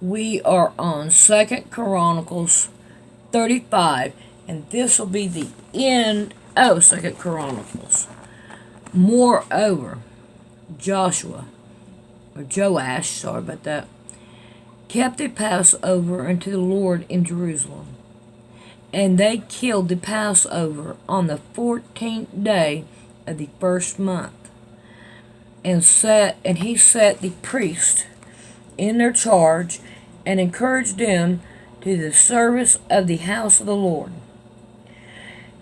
We are on 2nd Chronicles 35, and this will be the end of 2nd Chronicles. Moreover, Joash, sorry about that, kept the Passover unto the Lord in Jerusalem. And they killed the Passover on the 14th day of the first month. And he set the priests in their charge, and encouraged them to the service of the house of the Lord,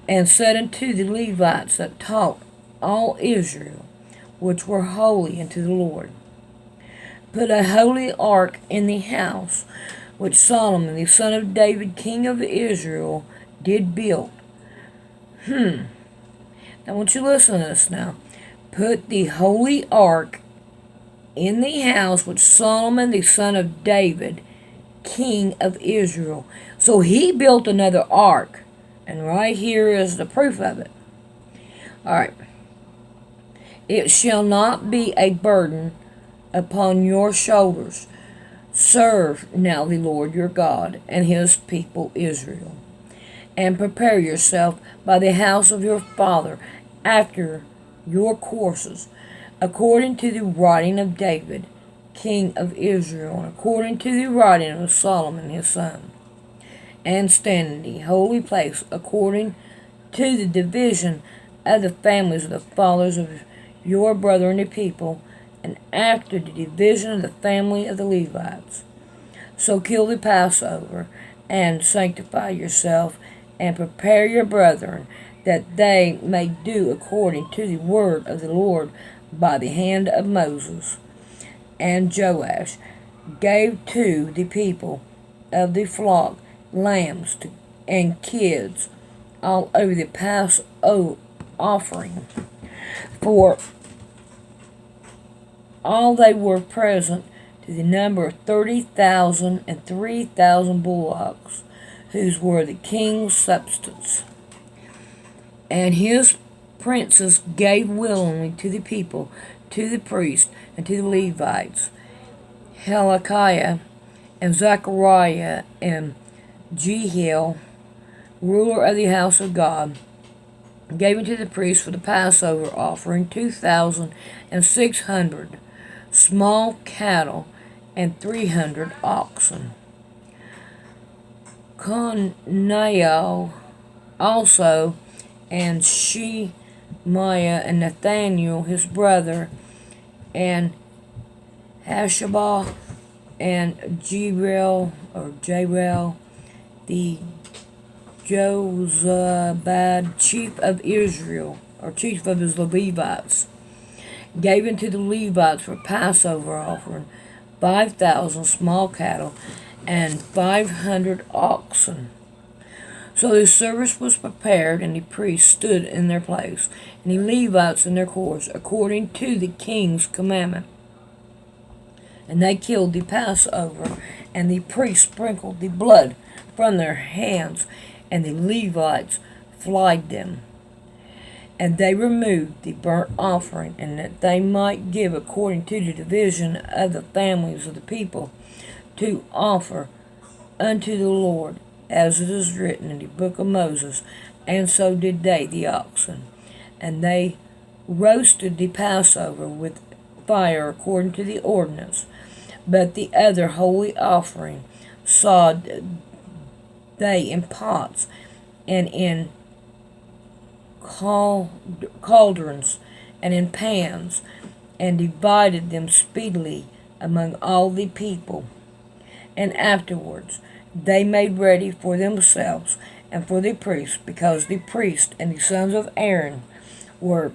and said unto the Levites that taught all Israel, which were holy unto the Lord, put a holy ark in the house which Solomon the son of David king of Israel did build. Now I want you to listen to this now. Put the holy ark in the house which Solomon the son of David king of Israel. So he built another ark, and right here is the proof of it. Alright. It shall not be a burden upon your shoulders. Serve now the Lord your God and his people Israel, and prepare yourself by the house of your father after your courses, according to the writing of David, king of Israel, and according to the writing of Solomon his son, and stand in the holy place according to the division of the families of the fathers of your brethren the people, and after the division of the family of the Levites. So kill the Passover, and sanctify yourself, and prepare your brethren, that they may do according to the word of the Lord by the hand of Moses. And Joash gave to the people of the flock lambs and kids all over the Passover offering, for all they were present, to the number of 30,000 and 3,000 bullocks, whose were the king's substance. And his princes gave willingly to the people, to the priests, and to the Levites. Hilkiah and Zechariah and Jehiel, ruler of the house of God, gave unto the priests for the Passover offering 2,600 small cattle and 300 oxen. Conaiah also, and Shemaiah and Nathaniel his brother, and Hashabah and Jerel the Jozabad, chief of Israel, or chief of his Levites, gave unto the Levites for Passover offering 5,000 small cattle and 500 oxen. So the service was prepared, and the priests stood in their place, and the Levites in their course, according to the king's commandment. And they killed the Passover, and the priests sprinkled the blood from their hands, and the Levites flayed them. And they removed the burnt offering, and that they might give according to the division of the families of the people, to offer unto the Lord, as it is written in the book of Moses. And so did they the oxen. And they roasted the Passover with fire according to the ordinance. But the other holy offering sawed they in pots and in cauldrons and in pans, and divided them speedily among all the people. And afterwards they made ready for themselves and for the priests, because the priest and the sons of Aaron were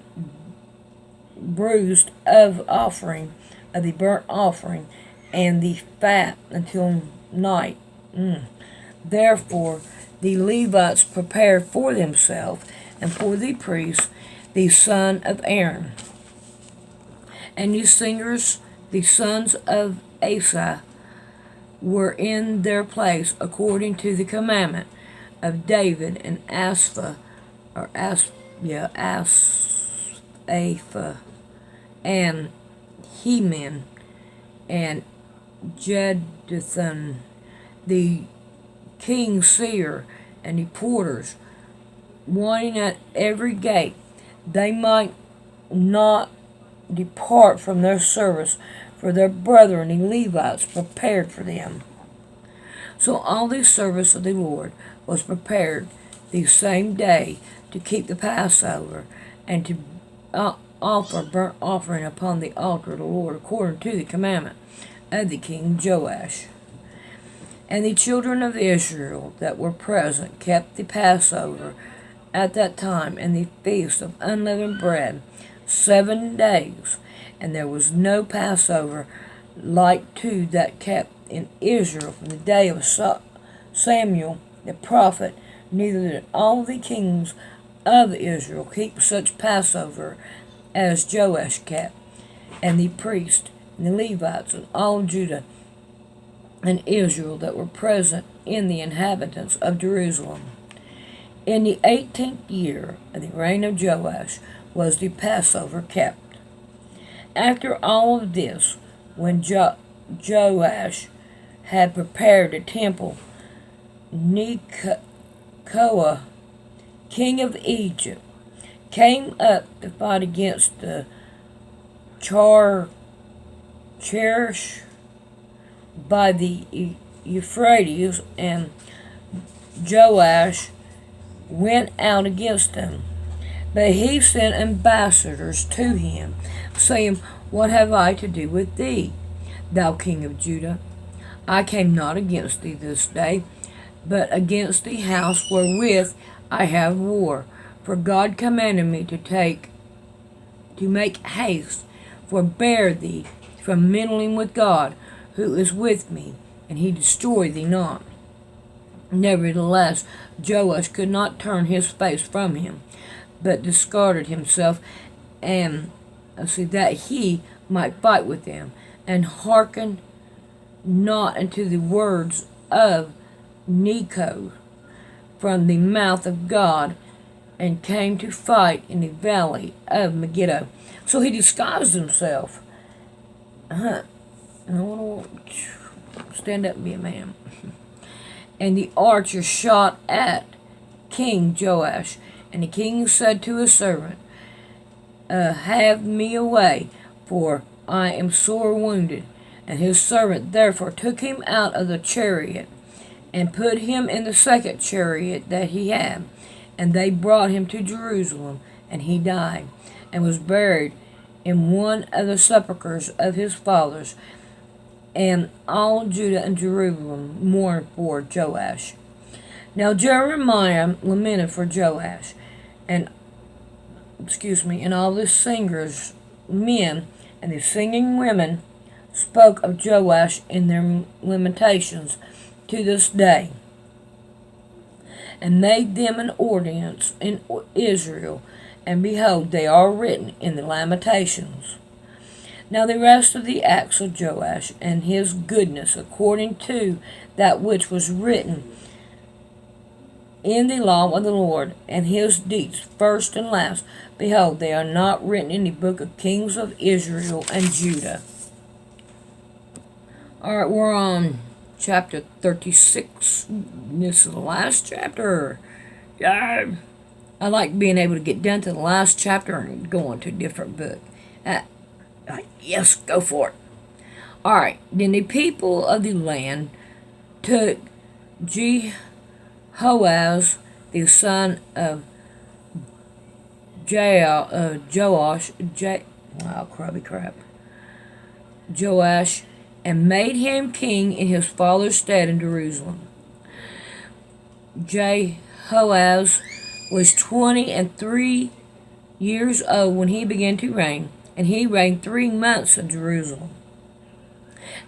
bruised of offering of the burnt offering and the fat until night. Therefore the Levites prepared for themselves and for the priest, the son of Aaron. And the singers, the sons of Asaph, were in their place according to the commandment of David, and Asaph, and Heman, and Jeduthun, the king's seer, and the porters, wanting at every gate they might not depart from their service, for their brethren the Levites prepared for them. So all the service of the Lord was prepared the same day to keep the Passover, and to offer burnt offering upon the altar of the Lord, according to the commandment of the king Joash. And the children of Israel that were present kept the Passover at that time, and the feast of unleavened bread 7 days. And there was no Passover like to that kept in Israel from the day of Samuel the prophet, neither did all the kings of Israel keep such Passover as Joash kept, and the priests, and the Levites, and all Judah and Israel that were present in the inhabitants of Jerusalem. In the 18th year of the reign of Joash was the Passover kept. After all of this, when Joash had prepared the temple, Nechoah, king of Egypt, came up to fight against the Cherish by the Euphrates, and Joash went out against him. But he sent ambassadors to him, saying, What have I to do with thee, thou king of Judah? I came not against thee this day, but against the house wherewith I have war. For God commanded me to make haste, forbear thee from meddling with God, who is with me, and he destroy thee not. Nevertheless, Joash could not turn his face from him, but discarded himself, and that he might fight with them, and hearkened not unto the words of Necho from the mouth of God, and came to fight in the valley of Megiddo. So he disguised himself. I want to stand up and be a man. And the archer shot at King Joash. And the king said to his servant, Have me away, for I am sore wounded. And his servant therefore took him out of the chariot, and put him in the second chariot that he had. And they brought him to Jerusalem, and he died, and was buried in one of the sepulchres of his fathers. And all Judah and Jerusalem mourned for Joash. Now Jeremiah lamented for Joash, and all the singers, men, and the singing women spoke of Joash in their lamentations to this day, and made them an ordinance in Israel, and behold, they are written in the Lamentations. Now the rest of the acts of Joash, and his goodness, according to that which was written in the law of the Lord, and his deeds, first and last, behold, they are not written in the book of kings of Israel and Judah. Alright, we're on chapter 36. This is the last chapter. Yeah. I like being able to get down to the last chapter and go on to a different book. Yes, go for it. Alright, then the people of the land took Jehoaz, the son of Joash, and made him king in his father's stead in Jerusalem. Jehoaz was 23 years old when he began to reign, and he reigned 3 months in Jerusalem.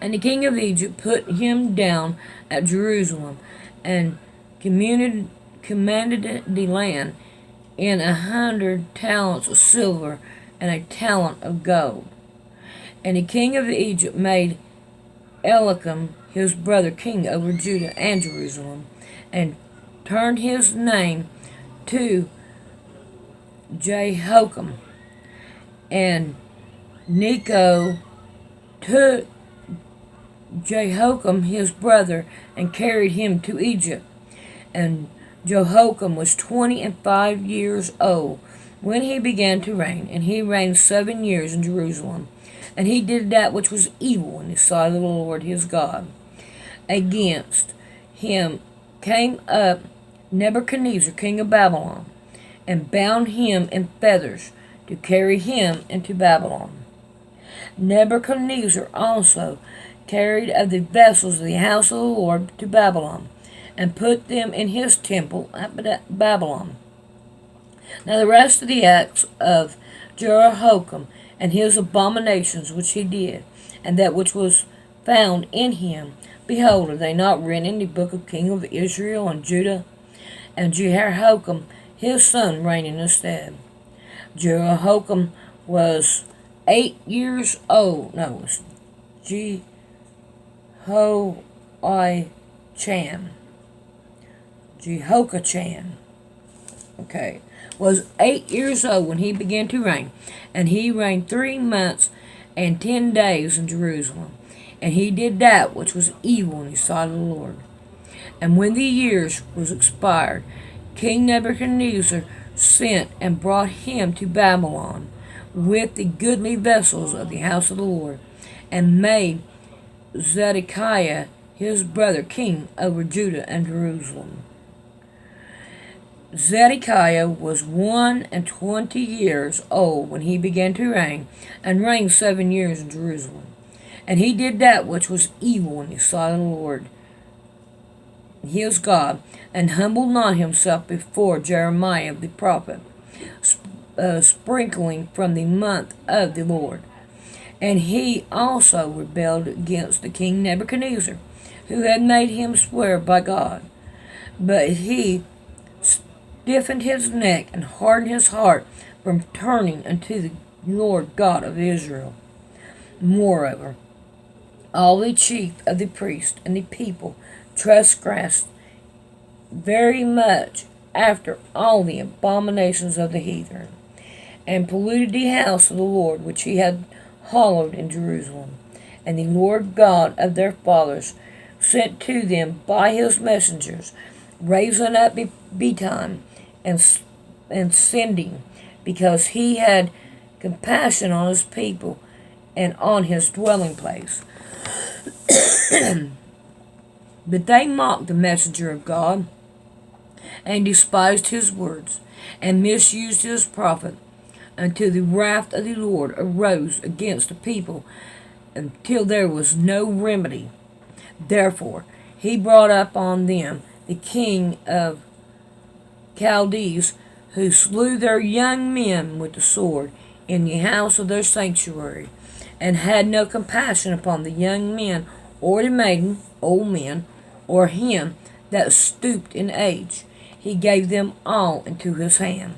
And the king of Egypt put him down at Jerusalem, and commanded the land in 100 talents of silver and a talent of gold. And the king of Egypt made Elikam his brother king over Judah and Jerusalem, and turned his name to Jehoiakim. And Necho took Jehoiakim his brother, and carried him to Egypt. And Jehoiakim was 25 years old when he began to reign, and he reigned 7 years in Jerusalem. And he did that which was evil in the sight of the Lord his God. Against him came up Nebuchadnezzar, king of Babylon, and bound him in fetters to carry him into Babylon. Nebuchadnezzar also carried of the vessels of the house of the Lord to Babylon, and put them in his temple at Babylon. Now the rest of the acts of Jehoiakim, and his abominations which he did, and that which was found in him, behold, are they not written in the book of King of Israel and Judah? And Jehoiakim his son reigned in his stead. Jehoiakim was 8 years old. No, it was Jehoiachin. Okay. Was 8 years old when he began to reign, and he reigned 3 months and 10 days in Jerusalem. And he did that which was evil in the sight of the Lord. And when the years was expired, King Nebuchadnezzar sent and brought him to Babylon with the goodly vessels of the house of the Lord, and made Zedekiah his brother king over Judah and Jerusalem. Zedekiah was 21 years old when he began to reign, and reigned 7 years in Jerusalem. And he did that which was evil in the sight of the Lord his God, and humbled not himself before Jeremiah the prophet, sprinkling from the month of the Lord. And he also rebelled against the king Nebuchadnezzar, who had made him swear by God. But he stiffened his neck and hardened his heart from turning unto the Lord God of Israel. Moreover, all the chief of the priests and the people transgressed very much after all the abominations of the heathen, and polluted the house of the Lord which he had hallowed in Jerusalem. And the Lord God of their fathers sent to them by his messengers, raising up Betan and sending, because he had compassion on his people and on his dwelling place. But they mocked the messenger of God, and despised his words, and misused his prophet, until the wrath of the Lord arose against the people, until there was no remedy. Therefore he brought up on them the king of Chaldees, who slew their young men with the sword in the house of their sanctuary, and had no compassion upon the young men, or the maiden, old men, or him that stooped in age. He gave them all into his hand.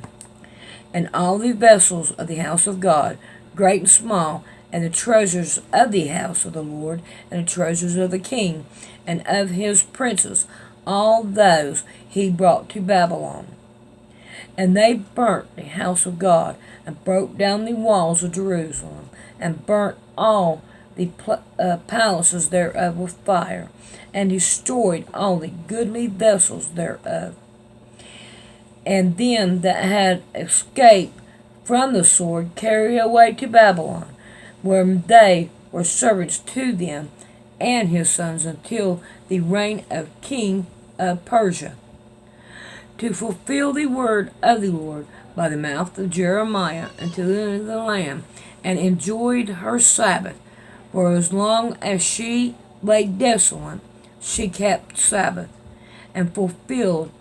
And all the vessels of the house of God, great and small, and the treasures of the house of the Lord, and the treasures of the king, and of his princes, all those he brought to Babylon. And they burnt the house of God, and broke down the walls of Jerusalem, and burnt all the palaces thereof with fire, and destroyed all the goodly vessels thereof. And them that had escaped from the sword carried away to Babylon, where they were servants to them and his sons until the reign of King of Persia, to fulfill the word of the Lord by the mouth of Jeremiah unto the land, and enjoyed her Sabbath. For as long as she lay desolate, she kept Sabbath, and fulfilled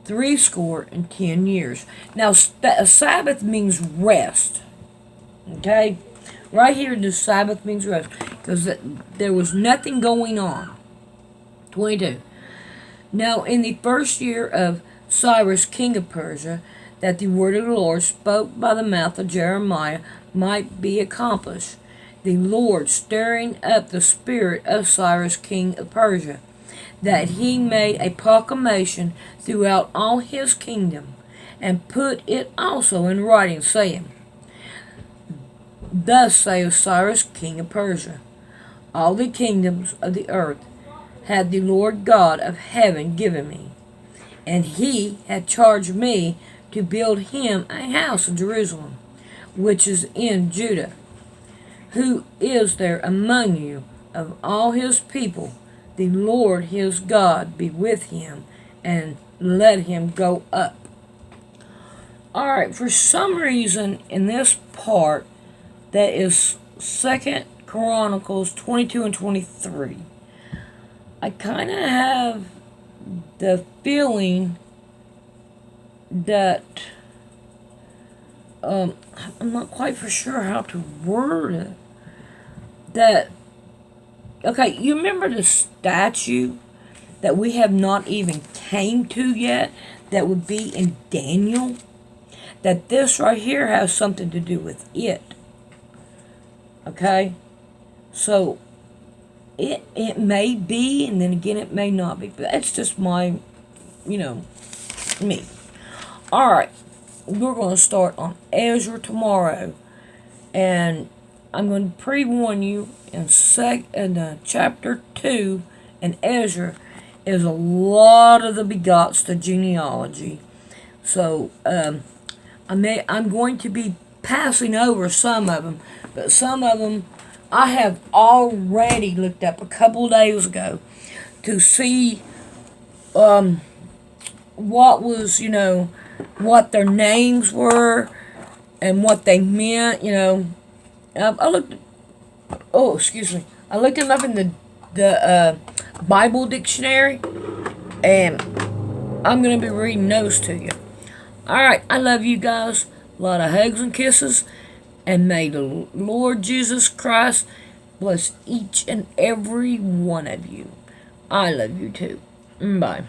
70 years. Now, Sabbath means rest. Okay? Right here, the Sabbath means rest, because there was nothing going on. 22. Now, in the first year of Cyrus, king of Persia, that the word of the Lord spoke by the mouth of Jeremiah might be accomplished, the Lord stirring up the spirit of Cyrus, king of Persia, that he made a proclamation throughout all his kingdom, and put it also in writing, saying, Thus saith Cyrus, king of Persia, All the kingdoms of the earth hath the Lord God of heaven given me, and he hath charged me to build him a house in Jerusalem, which is in Judah. Who is there among you of all his people? The Lord his God be with him, and let him go up. Alright, for some reason in this part, that is 2 Chronicles 22 and 23, I kind of have the feeling that I'm not quite for sure how to word it. That, okay, you remember the statue that we have not even came to yet, that would be in Daniel? That this right here has something to do with it. Okay? So, it may be, and then again it may not be. But that's just my, me. Alright, we're going to start on Ezra tomorrow. And I'm going to pre-warn you, in chapter 2 in Ezra is a lot of the begots, the genealogy. So, I'm going to be passing over some of them, but some of them I have already looked up a couple of days ago to see what was, what their names were and what they meant, I looked, I looked them up in the Bible dictionary, and I'm going to be reading those to you. Alright, I love you guys. A lot of hugs and kisses. And may the Lord Jesus Christ bless each and every one of you. I love you too. Bye.